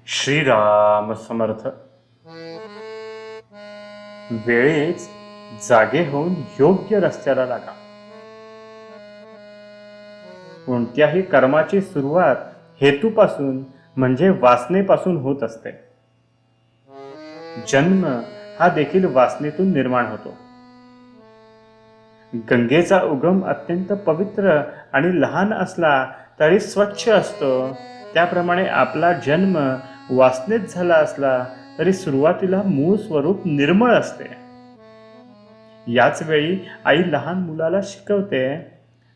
श्रीराम समर्थ. वेळेच जागे होऊन योग्य रस्त्याला लागा. कोणत्याही कर्माची सुरुवात हेतूपासून म्हणजे वासनेपासून होत असते. जन्म हा देखील वासनेतून निर्माण होतो. गंगेचा उगम अत्यंत पवित्र आणि लहान असला तरी स्वच्छ असतो, त्याप्रमाणे आपला जन्म वासनेत झाला असला तरी सुरुवातीला मूळ स्वरूप निर्मळ असते. याच वेळी आई लहान मुलाला शिकवते,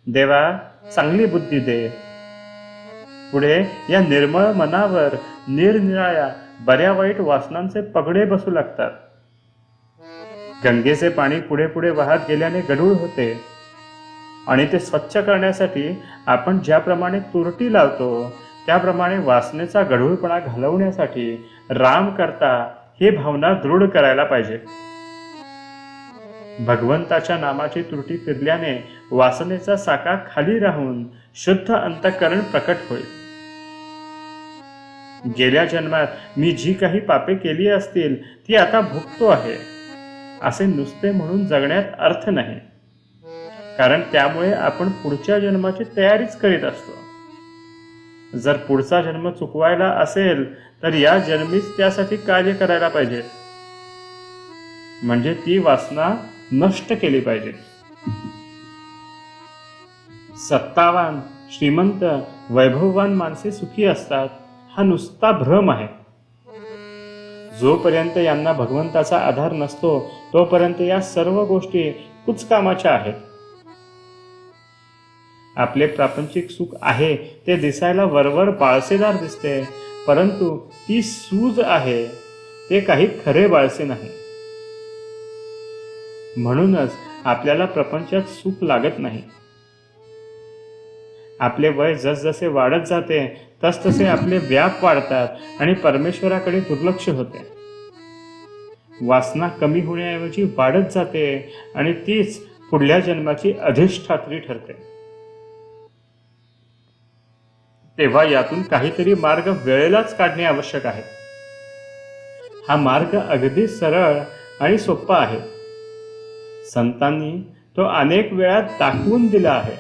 देवा चांगली बुद्धी दे. पुढे या निर्मळ मनावर निरनिराळ्या बऱ्या वाईट वासनांचे पगडे बसू लागतात. गंगेचे पाणी पुढे पुढे वाहत गेल्याने गढूळ होते आणि ते स्वच्छ करण्यासाठी आपण ज्याप्रमाणे तुरटी लावतो त्याप्रमाणे वासनेचा गढूळपणा घालवण्यासाठी राम करता ही भावना दृढ करायला पाहिजे. भगवंताच्या नामाची त्रुटी फिरल्याने वासनेचा साका खाली राहून शुद्ध अंतःकरण प्रकट होईल. गेल्या जन्मात मी जी काही पापे केली असतील ती आता भोगतो आहे असे नुसते म्हणून जगण्यात अर्थ नाही, कारण त्यामुळे आपण पुढच्या जन्माची तयारीच करीत असतो. जर पुढचा जन्म चुकवायला असेल तर या जन्मीच त्यासाठी कार्य करायला पाहिजे, म्हणजे ती वासना नष्ट केली पाहिजे. सत्तावान, श्रीमंत, वैभववान माणसे सुखी असतात हा नुसता भ्रम आहे. जोपर्यंत यांना भगवंताचा आधार नसतो तोपर्यंत या सर्व गोष्टी कुचकामाच्या आहेत. आपले प्रापंचिक सुख आहे ते दिसायला वरवर बाळसेदार दिसते, परंतु ती सूज आहे, ते काही खरे बाळसे नाही. म्हणूनच आपल्याला प्रपंचात सुख लागत नाही. आपले वय जसजसे वाढत जाते तसतसे आपले व्याप वाढतात आणि परमेश्वराकडे दुर्लक्ष होते. वासना कमी होण्याऐवजी वाढत जाते आणि तीच पुढल्या जन्माची अधिष्ठात्री ठरते. तेव्हा यातून काहीतरी मार्ग वेळेलाच काढणे आवश्यक आहे. हा मार्ग अगदी सरळ आणि सोपा आहे. संतांनी तो अनेक वेळा दाखवून दिला आहे.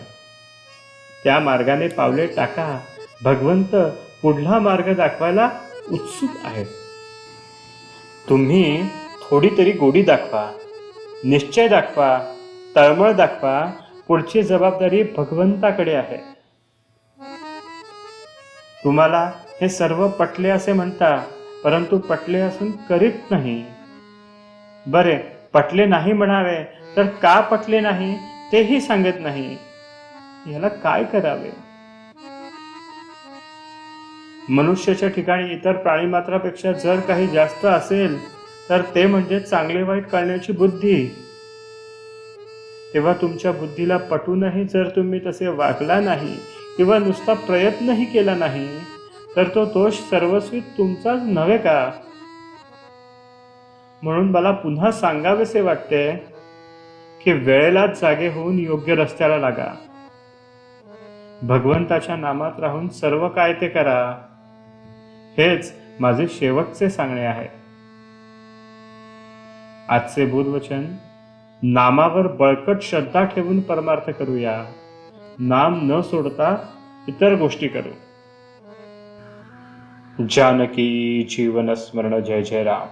त्या मार्गाने पावले टाका. भगवंत पुढला मार्ग दाखवायला उत्सुक आहेत. तुम्ही थोडी तरी गोडी दाखवा, निश्चय दाखवा, तळमळ दाखवा. पुढची जबाबदारी भगवंताकडे आहे. तुम्हाला हे सर्व पटले असे म्हणता, परंतु पटले असून करीत नाही. बरे, पटले नाही म्हणावे तर का पटले नाही तेही सांगत नाही. याला काय करावे? मनुष्याच्या ठिकाणी इतर प्राणीमात्रापेक्षा जर काही जास्त असेल तर ते म्हणजे चांगले वाईट कळण्याची बुद्धी. तेव्हा तुमच्या बुद्धीला पटूनही जर तुम्ही तसे वागला नाही किंवा नुसता प्रयत्नही केला नाही तर तो दोष सर्वस्वी तुमचाच नव्हे का? म्हणून मला पुन्हा सांगावेसे वाटते की वेळेलाच जागे होऊन योग्य रस्त्याला लागा. भगवंताच्या नामात राहून सर्व काय ते करा. हेच माझे शेवटचे सांगणे आहे. आजचे बोधवचन, नामावर बळकट श्रद्धा ठेवून परमार्थ करूया. नाम न सोडता इतर गोष्टी करू. जानकी जीवन स्मरण. जय जय राम.